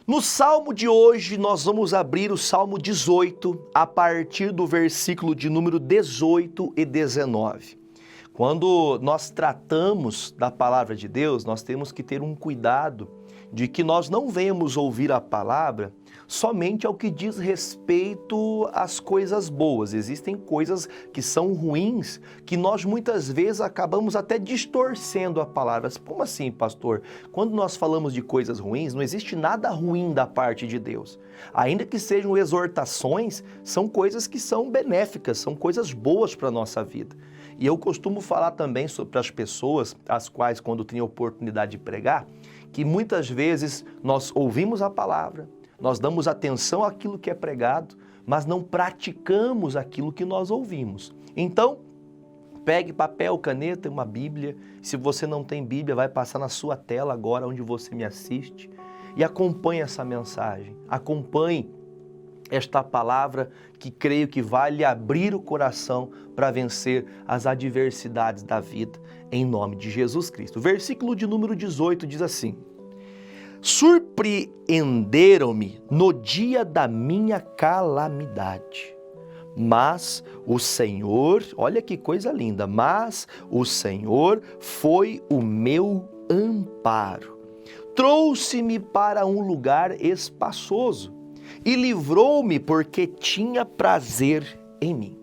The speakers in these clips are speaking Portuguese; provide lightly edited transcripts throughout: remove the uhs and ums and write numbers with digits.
No Salmo de hoje, nós vamos abrir o Salmo 18, a partir do versículo de número 18 e 19. Quando nós tratamos da palavra de Deus, nós temos que ter um cuidado de que nós não venhamos ouvir a palavra somente ao que diz respeito às coisas boas. Existem coisas que são ruins, que nós muitas vezes acabamos até distorcendo a palavra. Como assim, pastor? Quando nós falamos de coisas ruins, não existe nada ruim da parte de Deus. Ainda que sejam exortações, são coisas que são benéficas, são coisas boas para a nossa vida. E eu costumo falar também sobre as pessoas, as quais, quando tenho oportunidade de pregar, que muitas vezes nós ouvimos a palavra, nós damos atenção àquilo que é pregado, mas não praticamos aquilo que nós ouvimos. Então, pegue papel, caneta e uma Bíblia. Se você não tem Bíblia, vai passar na sua tela agora, onde você me assiste, e acompanhe essa mensagem, acompanhe esta palavra que creio que vai lhe abrir o coração para vencer as adversidades da vida, em nome de Jesus Cristo. O versículo de número 18 diz assim: surpreenderam-me no dia da minha calamidade, mas o Senhor, olha que coisa linda, mas o Senhor foi o meu amparo, trouxe-me para um lugar espaçoso e livrou-me porque tinha prazer em mim.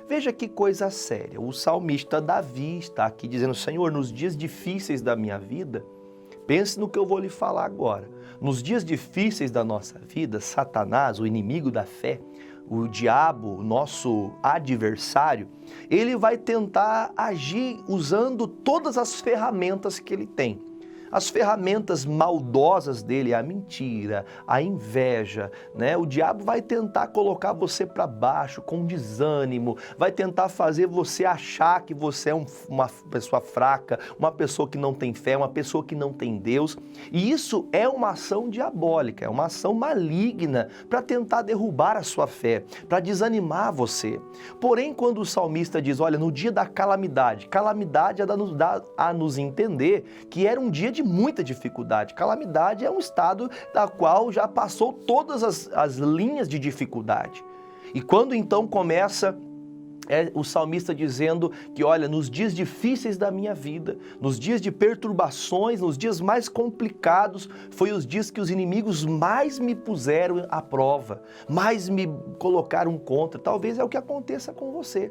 Veja que coisa séria, o salmista Davi está aqui dizendo: Senhor, nos dias difíceis da minha vida, pense no que eu vou lhe falar agora. Nos dias difíceis da nossa vida, Satanás, o inimigo da fé, o diabo, o nosso adversário, ele vai tentar agir usando todas as ferramentas que ele tem. As ferramentas maldosas dele, a mentira, a inveja, né? O diabo vai tentar colocar você para baixo com desânimo, vai tentar fazer você achar que você é uma pessoa fraca, uma pessoa que não tem fé, uma pessoa que não tem Deus. E isso é uma ação diabólica, é uma ação maligna para tentar derrubar a sua fé, para desanimar você. Porém, quando o salmista diz, olha, no dia da calamidade, calamidade dá a nos entender que era um dia de muita dificuldade. Calamidade é um estado da qual já passou todas as linhas de dificuldade. E quando então começa o salmista dizendo que, olha, nos dias difíceis da minha vida, nos dias de perturbações, nos dias mais complicados, foi os dias que os inimigos mais me puseram à prova, mais me colocaram contra. Talvez é o que aconteça com você.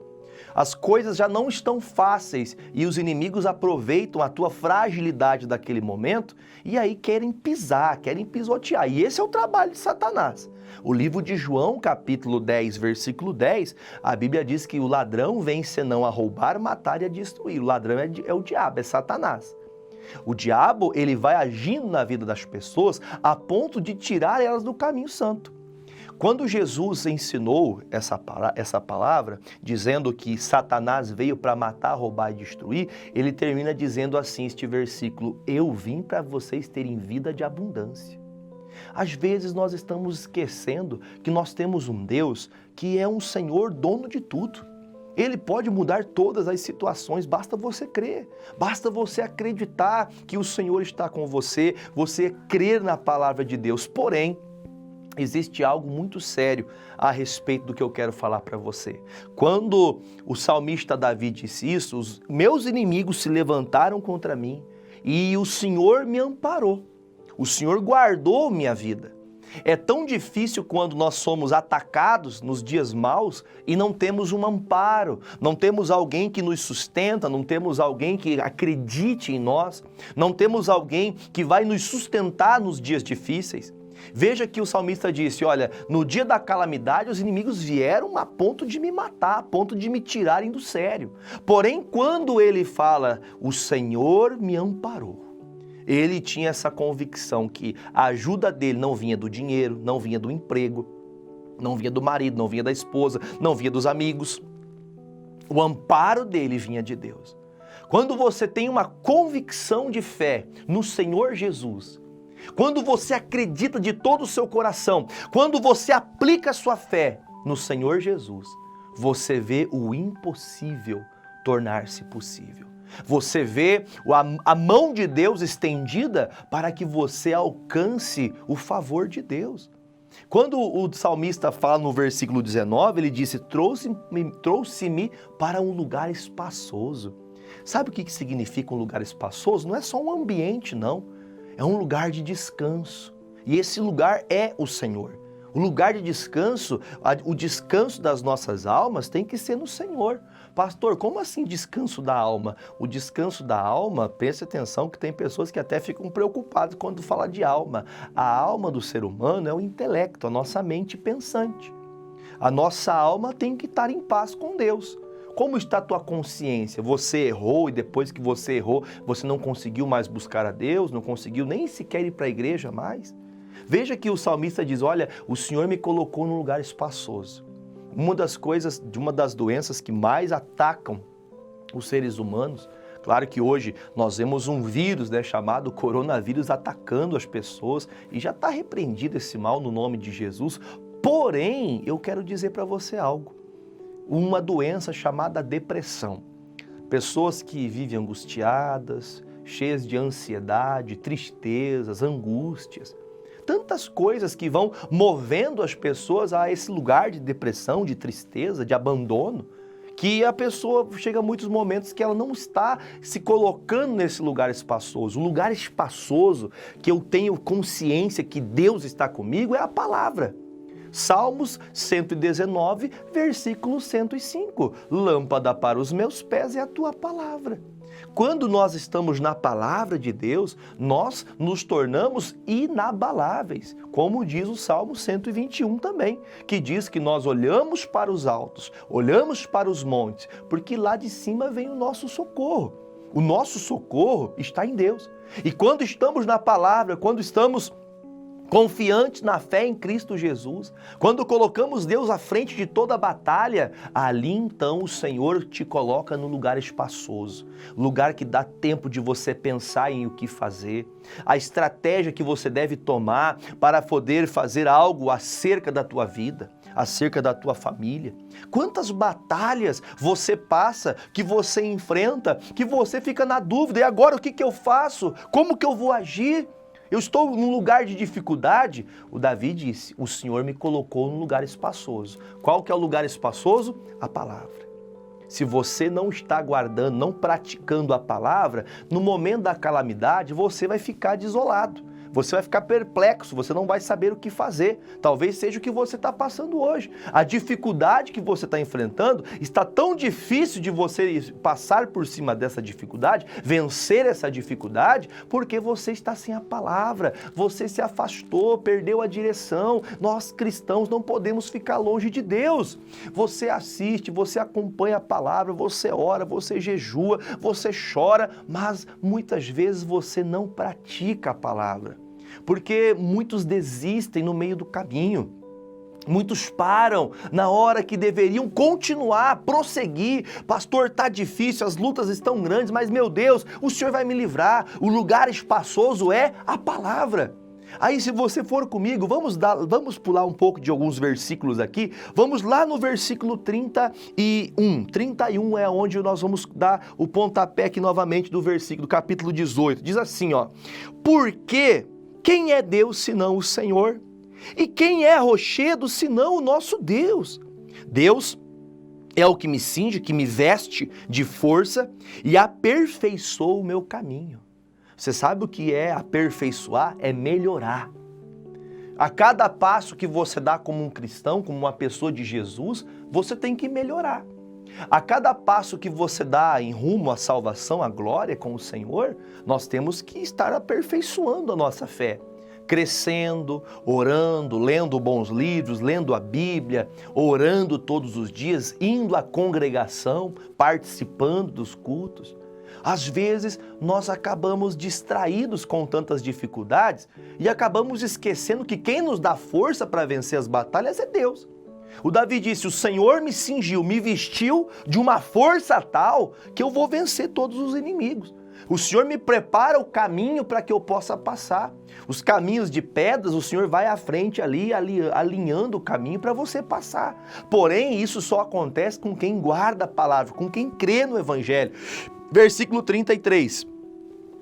As coisas já não estão fáceis e os inimigos aproveitam a tua fragilidade daquele momento e aí querem pisar, querem pisotear. E esse é o trabalho de Satanás. O livro de João, capítulo 10, versículo 10, a Bíblia diz que o ladrão vem senão a roubar, matar e a destruir. O ladrão é o diabo, é Satanás. O diabo, ele vai agindo na vida das pessoas a ponto de tirar elas do caminho santo. Quando Jesus ensinou essa palavra, dizendo que Satanás veio para matar, roubar e destruir, ele termina dizendo assim este versículo: eu vim para vocês terem vida de abundância. Às vezes nós estamos esquecendo que nós temos um Deus que é um Senhor dono de tudo. Ele pode mudar todas as situações, basta você crer, basta você acreditar que o Senhor está com você, você crer na palavra de Deus. Porém, existe algo muito sério a respeito do que eu quero falar para você. Quando o salmista Davi disse isso, os meus inimigos se levantaram contra mim e o Senhor me amparou. O Senhor guardou minha vida. É tão difícil quando nós somos atacados nos dias maus e não temos um amparo, não temos alguém que nos sustenta, não temos alguém que acredite em nós, não temos alguém que vai nos sustentar nos dias difíceis. Veja que o salmista disse, olha, no dia da calamidade os inimigos vieram a ponto de me matar, a ponto de me tirarem do sério. Porém, quando ele fala, o Senhor me amparou, ele tinha essa convicção que a ajuda dele não vinha do dinheiro, não vinha do emprego, não vinha do marido, não vinha da esposa, não vinha dos amigos. O amparo dele vinha de Deus. Quando você tem uma convicção de fé no Senhor Jesus, quando você acredita de todo o seu coração, quando você aplica a sua fé no Senhor Jesus, você vê o impossível tornar-se possível. Você vê a mão de Deus estendida para que você alcance o favor de Deus. Quando o salmista fala no versículo 19, ele disse, trouxe-me para um lugar espaçoso. Sabe o que significa um lugar espaçoso? Não é só um ambiente, não. É um lugar de descanso. E esse lugar é o Senhor. O lugar de descanso, o descanso das nossas almas tem que ser no Senhor. Pastor, como assim descanso da alma? O descanso da alma, preste atenção que tem pessoas que até ficam preocupadas quando fala de alma. A alma do ser humano é o intelecto, a nossa mente pensante. A nossa alma tem que estar em paz com Deus. Como está a tua consciência? Você errou e depois que você errou, você não conseguiu mais buscar a Deus, não conseguiu nem sequer ir para a igreja mais? Veja que o salmista diz, olha, o Senhor me colocou num lugar espaçoso. Uma das doenças que mais atacam os seres humanos, claro que hoje nós vemos um vírus, chamado coronavírus atacando as pessoas e já está repreendido esse mal no nome de Jesus. Porém, eu quero dizer para você algo, uma doença chamada depressão. Pessoas que vivem angustiadas, cheias de ansiedade, tristezas, angústias, tantas coisas que vão movendo as pessoas a esse lugar de depressão, de tristeza, de abandono, que a pessoa chega a muitos momentos que ela não está se colocando nesse lugar espaçoso. O lugar espaçoso que eu tenho consciência que Deus está comigo é a palavra. Salmos 119, versículo 105. Lâmpada para os meus pés é a tua palavra. Quando nós estamos na palavra de Deus, nós nos tornamos inabaláveis, como diz o Salmo 121 também, que diz que nós olhamos para os altos, olhamos para os montes, porque lá de cima vem o nosso socorro. O nosso socorro está em Deus. E quando estamos na palavra, quando estamos confiantes na fé em Cristo Jesus, quando colocamos Deus à frente de toda a batalha, ali então o Senhor te coloca no lugar espaçoso, lugar que dá tempo de você pensar em o que fazer, a estratégia que você deve tomar para poder fazer algo acerca da tua vida, acerca da tua família. Quantas batalhas você passa, que você enfrenta, que você fica na dúvida, e agora o que eu faço? Como que eu vou agir? Eu estou num lugar de dificuldade. O Davi disse, o Senhor me colocou num lugar espaçoso. Qual que é o lugar espaçoso? A palavra. Se você não está guardando, não praticando a palavra, no momento da calamidade, você vai ficar desolado. Você vai ficar perplexo, você não vai saber o que fazer. Talvez seja o que você está passando hoje. A dificuldade que você está enfrentando está tão difícil de você passar por cima dessa dificuldade, vencer essa dificuldade, porque você está sem a palavra, você se afastou, perdeu a direção. Nós cristãos não podemos ficar longe de Deus. Você assiste, você acompanha a palavra, você ora, você jejua, você chora, mas muitas vezes você não pratica a palavra. Porque muitos desistem no meio do caminho. Muitos param na hora que deveriam continuar, prosseguir. Pastor, está difícil, as lutas estão grandes, mas meu Deus, o Senhor vai me livrar. O lugar espaçoso é a palavra. Aí se você for comigo, vamos pular um pouco de alguns versículos aqui. Vamos lá no versículo 31. 31 é onde nós vamos dar o pontapé aqui novamente do versículo, do capítulo 18. Diz assim, ó. Porque quem é Deus senão o Senhor? E quem é rochedo senão o nosso Deus? Deus é o que me cinge, que me veste de força e aperfeiçoa o meu caminho. Você sabe o que é aperfeiçoar? É melhorar. A cada passo que você dá como um cristão, como uma pessoa de Jesus, você tem que melhorar. A cada passo que você dá em rumo à salvação, à glória com o Senhor, nós temos que estar aperfeiçoando a nossa fé. Crescendo, orando, lendo bons livros, lendo a Bíblia, orando todos os dias, indo à congregação, participando dos cultos. Às vezes, nós acabamos distraídos com tantas dificuldades e acabamos esquecendo que quem nos dá força para vencer as batalhas é Deus. O Davi disse, o Senhor me cingiu, me vestiu de uma força tal que eu vou vencer todos os inimigos. O Senhor me prepara o caminho para que eu possa passar. Os caminhos de pedras, o Senhor vai à frente ali, alinhando o caminho para você passar. Porém, isso só acontece com quem guarda a palavra, com quem crê no Evangelho. Versículo 33.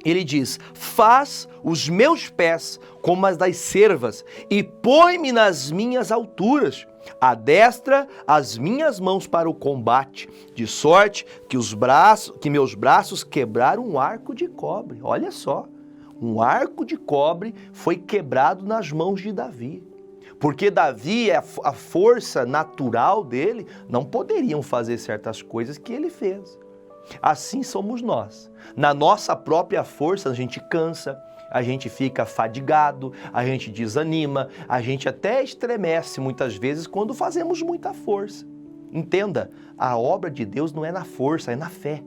Ele diz: faz os meus pés como as das cervas e põe-me nas minhas alturas. Adestra as minhas mãos para o combate, de sorte que meus braços quebraram um arco de cobre. Olha só, um arco de cobre foi quebrado nas mãos de Davi. Porque Davi, a força natural dele, não poderiam fazer certas coisas que ele fez. Assim somos nós. Na nossa própria força a gente cansa, a gente fica fadigado, a gente desanima, a gente até estremece muitas vezes quando fazemos muita força. Entenda, a obra de Deus não é na força, é na fé.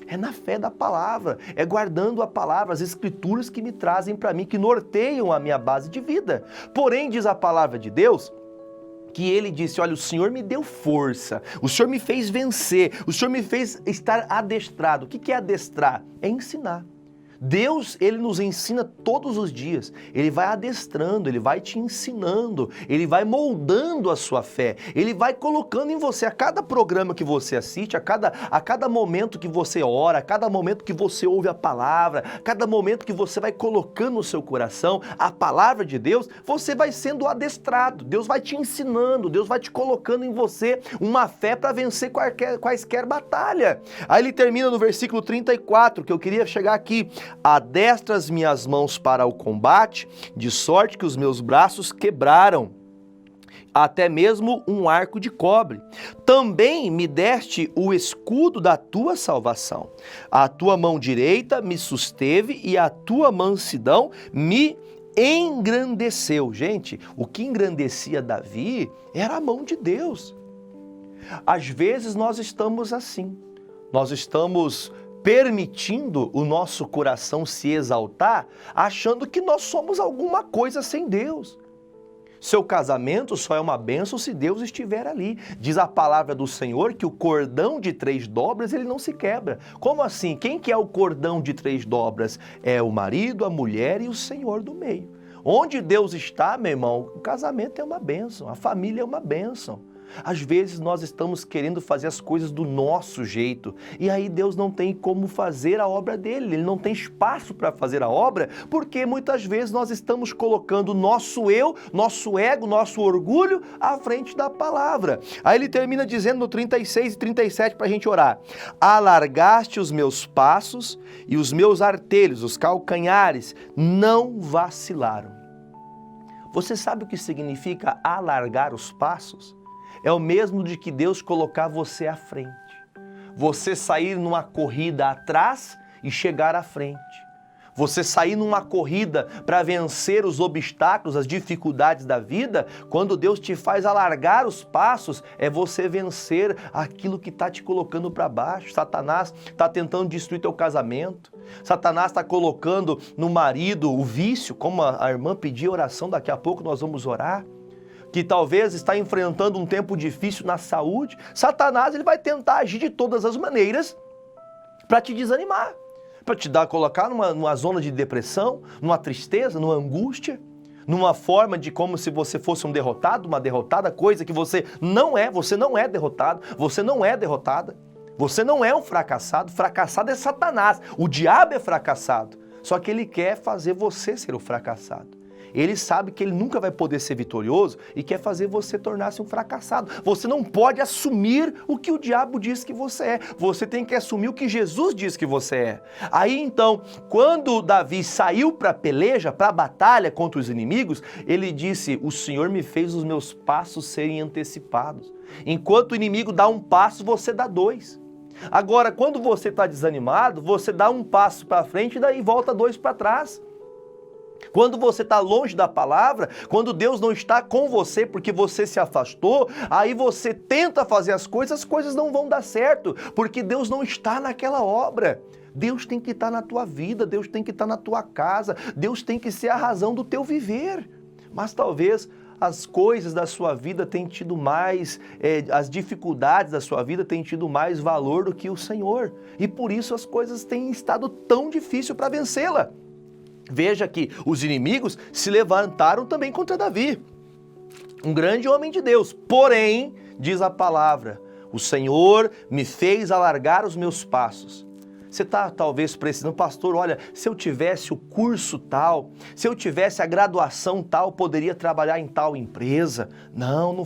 É na fé da palavra, é guardando a palavra, as escrituras que me trazem para mim, que norteiam a minha base de vida. Porém, diz a palavra de Deus, que ele disse: olha, o Senhor me deu força, o Senhor me fez vencer, o Senhor me fez estar adestrado. O que é adestrar? É ensinar. Deus, ele nos ensina todos os dias, ele vai adestrando, ele vai te ensinando, ele vai moldando a sua fé, ele vai colocando em você, a cada programa que você assiste, a cada momento que você ora, a cada momento que você ouve a palavra, a cada momento que você vai colocando no seu coração a palavra de Deus, você vai sendo adestrado, Deus vai te ensinando, Deus vai te colocando em você uma fé para vencer quaisquer batalha. Aí ele termina no versículo 34, que eu queria chegar aqui: adestra as minhas mãos para o combate, de sorte que os meus braços quebraram até mesmo um arco de cobre. Também me deste o escudo da tua salvação. A tua mão direita me susteve e a tua mansidão me engrandeceu. Gente, o que engrandecia Davi era a mão de Deus. Às vezes nós estamos assim, nós estamos permitindo o nosso coração se exaltar, achando que nós somos alguma coisa sem Deus. Seu casamento só é uma bênção se Deus estiver ali. Diz a palavra do Senhor que o cordão de 3 dobras, ele não se quebra. Como assim? Quem que é o cordão de 3 dobras? É o marido, a mulher e o Senhor do meio. Onde Deus está, meu irmão, o casamento é uma bênção, a família é uma bênção. Às vezes nós estamos querendo fazer as coisas do nosso jeito e aí Deus não tem como fazer a obra dele, ele não tem espaço para fazer a obra, porque muitas vezes nós estamos colocando nosso eu, nosso ego, nosso orgulho à frente da palavra. Aí ele termina dizendo no 36 e 37 para a gente orar: alargaste os meus passos e os meus artelhos, os calcanhares, não vacilaram. Você sabe o que significa alargar os passos? É o mesmo de que Deus colocar você à frente. Você sair numa corrida atrás e chegar à frente. Você sair numa corrida para vencer os obstáculos, as dificuldades da vida, quando Deus te faz alargar os passos, é você vencer aquilo que está te colocando para baixo. Satanás está tentando destruir teu casamento. Satanás está colocando no marido o vício, como a irmã pediu oração, daqui a pouco nós vamos orar. Que talvez está enfrentando um tempo difícil na saúde, Satanás ele vai tentar agir de todas as maneiras para te desanimar, para te colocar numa zona de depressão, numa tristeza, numa angústia, numa forma de como se você fosse um derrotado, uma derrotada, coisa que você não é derrotado, você não é derrotada, você não é um fracassado, fracassado é Satanás, o diabo é fracassado, só que ele quer fazer você ser o fracassado. Ele sabe que ele nunca vai poder ser vitorioso e quer fazer você tornar-se um fracassado. Você não pode assumir o que o diabo diz que você é. Você tem que assumir o que Jesus diz que você é. Aí então, quando Davi saiu para a peleja, para a batalha contra os inimigos, ele disse: o Senhor me fez os meus passos serem antecipados. Enquanto o inimigo dá um passo, você dá 2. Agora, quando você está desanimado, você dá um passo para frente e daí volta 2 para trás. Quando você está longe da palavra, quando Deus não está com você porque você se afastou, aí você tenta fazer as coisas não vão dar certo, porque Deus não está naquela obra. Deus tem que estar na tua vida, Deus tem que estar na tua casa, Deus tem que ser a razão do teu viver. Mas talvez as coisas da sua vida tenham tido mais, as dificuldades da sua vida tenham tido mais valor do que o Senhor. E por isso as coisas têm estado tão difíceis para vencê-la. Veja que os inimigos se levantaram também contra Davi, um grande homem de Deus. Porém, diz a palavra, o Senhor me fez alargar os meus passos. Você está talvez precisando, pastor, olha, se eu tivesse o curso tal, se eu tivesse a graduação tal, poderia trabalhar em tal empresa. Não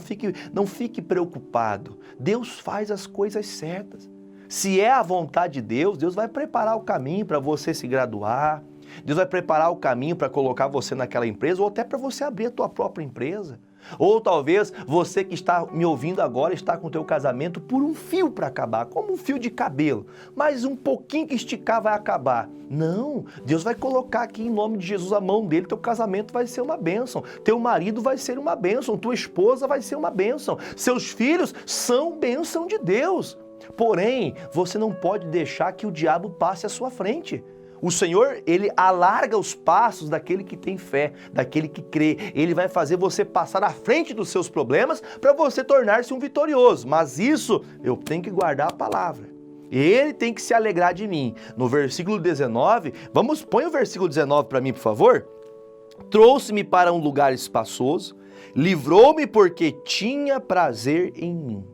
fique preocupado. Deus faz as coisas certas. Se é a vontade de Deus, Deus vai preparar o caminho para você se graduar. Deus vai preparar o caminho para colocar você naquela empresa ou até para você abrir a tua própria empresa. Ou talvez você que está me ouvindo agora está com o teu casamento por um fio para acabar, como um fio de cabelo, mas um pouquinho que esticar vai acabar. Não, Deus vai colocar aqui em nome de Jesus a mão dele, teu casamento vai ser uma bênção, teu marido vai ser uma bênção, tua esposa vai ser uma bênção, seus filhos são bênção de Deus. Porém, você não pode deixar que o diabo passe à sua frente. O Senhor, Ele alarga os passos daquele que tem fé, daquele que crê. Ele vai fazer você passar à frente dos seus problemas para você tornar-se um vitorioso. Mas isso, eu tenho que guardar a palavra. Ele tem que se alegrar de mim. No versículo 19, põe o versículo 19 para mim, por favor. Trouxe-me para um lugar espaçoso, livrou-me porque tinha prazer em mim.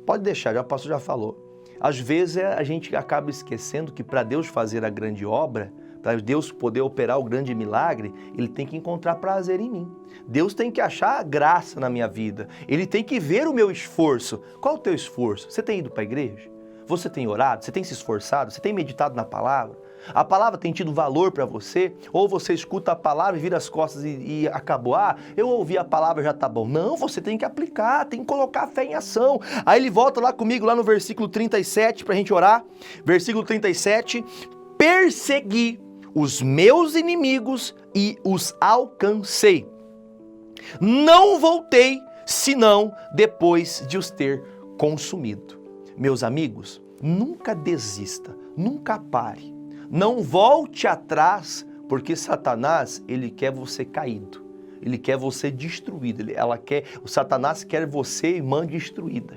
Pode deixar, o pastor já falou. Às vezes a gente acaba esquecendo que para Deus fazer a grande obra, para Deus poder operar o grande milagre, Ele tem que encontrar prazer em mim. Deus tem que achar graça na minha vida. Ele tem que ver o meu esforço. Qual o teu esforço? Você tem ido para a igreja? Você tem orado? Você tem se esforçado? Você tem meditado na palavra? A palavra tem tido valor para você? Ou você escuta a palavra e vira as costas e acabou? Ah, eu ouvi a palavra, já tá bom. Não, você tem que aplicar, tem que colocar a fé em ação. Aí ele volta lá comigo, lá no versículo 37, para a gente orar. Versículo 37, persegui os meus inimigos e os alcancei. Não voltei, senão depois de os ter consumido. Meus amigos, nunca desista, nunca pare. Não volte atrás, porque Satanás, ele quer você caído. Ele quer você destruído. O Satanás quer você, irmã, destruída.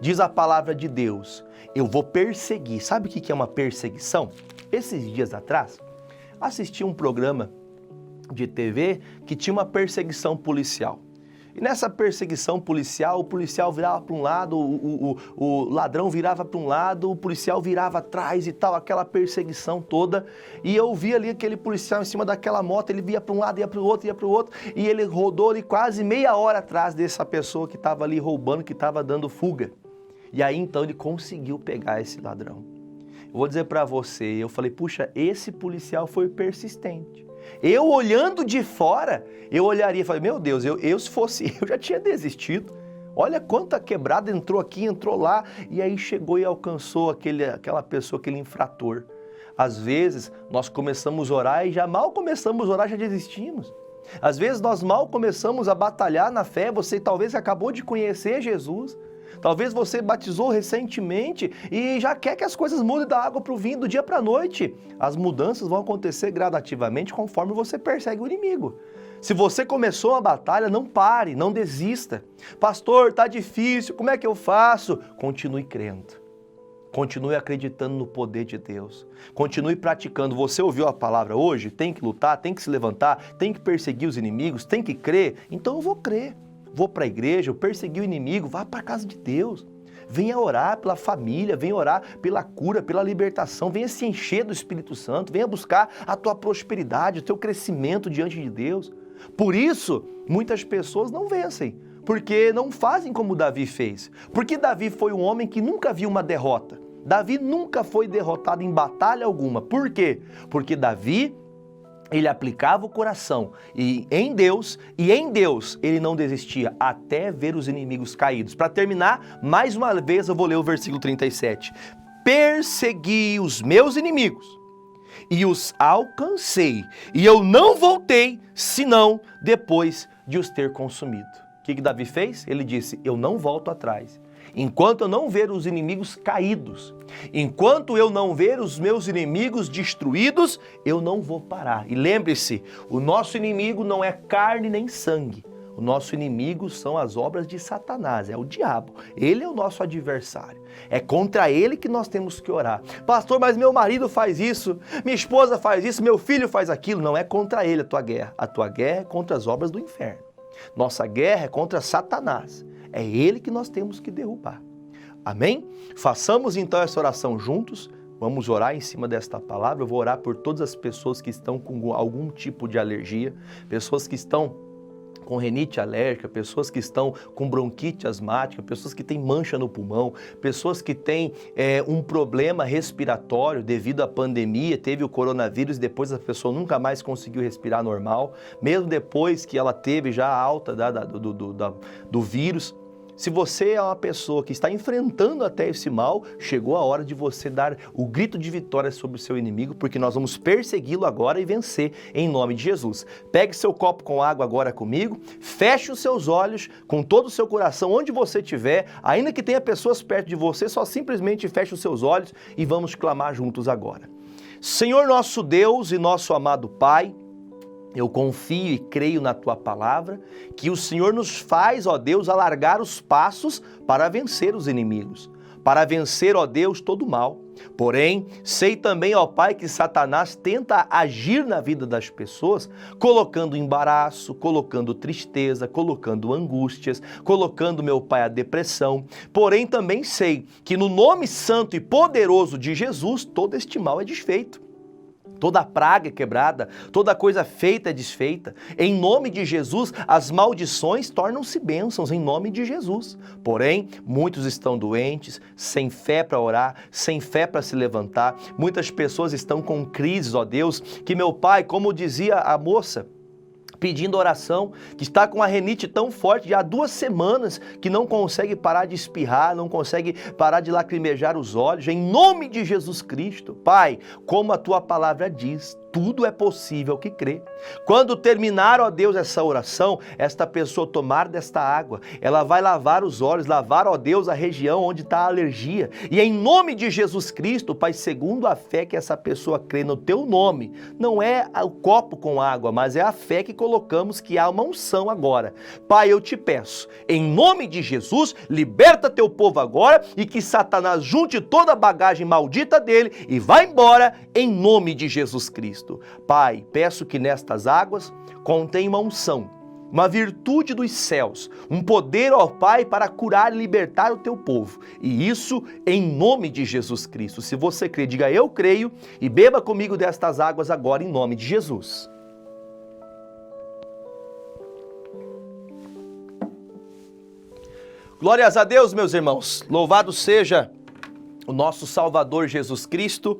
Diz a palavra de Deus, eu vou perseguir. Sabe o que é uma perseguição? Esses dias atrás, assisti um programa de TV que tinha uma perseguição policial. E nessa perseguição policial, o policial virava para um lado, o ladrão virava para um lado, o policial virava atrás e tal, aquela perseguição toda. E eu vi ali aquele policial em cima daquela moto, ele ia para um lado, ia para o outro, e ele rodou ali quase meia hora atrás dessa pessoa que estava ali roubando, que estava dando fuga. E aí então ele conseguiu pegar esse ladrão. Eu vou dizer para você, eu falei, puxa, esse policial foi persistente. Eu olhando de fora, eu olharia e falei, meu Deus, eu se fosse eu já tinha desistido. Olha quanta quebrada entrou aqui, entrou lá, e aí chegou e alcançou aquela pessoa, aquele infrator. Às vezes, nós começamos a orar e já mal começamos a orar, já desistimos. Às vezes, nós mal começamos a batalhar na fé, você talvez acabou de conhecer Jesus. Talvez você batizou recentemente e já quer que as coisas mudem da água para o vinho, do dia para a noite. As mudanças vão acontecer gradativamente conforme você persegue o inimigo. Se você começou uma batalha, não pare, não desista. Pastor, está difícil, como é que eu faço? Continue crendo. Continue acreditando no poder de Deus. Continue praticando. Você ouviu a palavra hoje? Tem que lutar, tem que se levantar, tem que perseguir os inimigos, tem que crer. Então eu vou crer. Vou para a igreja, eu persegui o inimigo, vá para a casa de Deus. Venha orar pela família, venha orar pela cura, pela libertação, venha se encher do Espírito Santo, venha buscar a tua prosperidade, o teu crescimento diante de Deus. Por isso, muitas pessoas não vencem, porque não fazem como Davi fez. Porque Davi foi um homem que nunca viu uma derrota. Davi nunca foi derrotado em batalha alguma. Por quê? Porque Davi, ele aplicava o coração em Deus ele não desistia até ver os inimigos caídos. Para terminar, mais uma vez eu vou ler o versículo 37. Persegui os meus inimigos e os alcancei, e eu não voltei, senão depois de os ter consumido. O que Davi fez? Ele disse, eu não volto atrás. Enquanto eu não ver os inimigos caídos, enquanto eu não ver os meus inimigos destruídos, eu não vou parar. E lembre-se, o nosso inimigo não é carne nem sangue. O nosso inimigo são as obras de Satanás, é o diabo. Ele é o nosso adversário. É contra ele que nós temos que orar. Pastor, mas meu marido faz isso, minha esposa faz isso, meu filho faz aquilo. Não é contra ele a tua guerra. A tua guerra é contra as obras do inferno. Nossa guerra é contra Satanás. É ele que nós temos que derrubar. Amém? Façamos então essa oração juntos. Vamos orar em cima desta palavra. Eu vou orar por todas as pessoas que estão com algum tipo de alergia, pessoas que estão com rinite alérgica, pessoas que estão com bronquite asmática, pessoas que têm mancha no pulmão, pessoas que têm um problema respiratório devido à pandemia, teve o coronavírus e depois a pessoa nunca mais conseguiu respirar normal, mesmo depois que ela teve já a alta do vírus. Se você é uma pessoa que está enfrentando até esse mal, chegou a hora de você dar o grito de vitória sobre o seu inimigo, porque nós vamos persegui-lo agora e vencer em nome de Jesus. Pegue seu copo com água agora comigo, feche os seus olhos com todo o seu coração, onde você estiver, ainda que tenha pessoas perto de você, só simplesmente feche os seus olhos e vamos clamar juntos agora. Senhor nosso Deus e nosso amado Pai, eu confio e creio na Tua palavra, que o Senhor nos faz, ó Deus, alargar os passos para vencer os inimigos, para vencer, ó Deus, todo o mal. Porém, sei também, ó Pai, que Satanás tenta agir na vida das pessoas, colocando embaraço, colocando tristeza, colocando angústias, colocando, meu Pai, a depressão. Porém, também sei que no nome santo e poderoso de Jesus, todo este mal é desfeito. Toda praga é quebrada, toda coisa feita é desfeita. Em nome de Jesus, as maldições tornam-se bênçãos em nome de Jesus. Porém, muitos estão doentes, sem fé para orar, sem fé para se levantar. Muitas pessoas estão com crises, ó Deus, que meu Pai, como dizia a moça, pedindo oração, que está com a rinite tão forte, já há 2 semanas, que não consegue parar de espirrar, não consegue parar de lacrimejar os olhos, em nome de Jesus Cristo. Pai, como a Tua palavra diz, tudo é possível que crê. Quando terminar, ó Deus, essa oração, esta pessoa tomar desta água, ela vai lavar os olhos, lavar, ó Deus, a região onde está a alergia. E em nome de Jesus Cristo, Pai, segundo a fé que essa pessoa crê no Teu nome, não é o copo com água, mas é a fé que colocamos que há uma unção agora. Pai, eu te peço, em nome de Jesus, liberta Teu povo agora e que Satanás junte toda a bagagem maldita dele e vá embora em nome de Jesus Cristo. Pai, peço que nestas águas contém uma unção, uma virtude dos céus, um poder, ó Pai, para curar e libertar o Teu povo. E isso em nome de Jesus Cristo. Se você crê, diga eu creio e beba comigo destas águas agora em nome de Jesus. Glórias a Deus, meus irmãos. Louvado seja o nosso Salvador Jesus Cristo.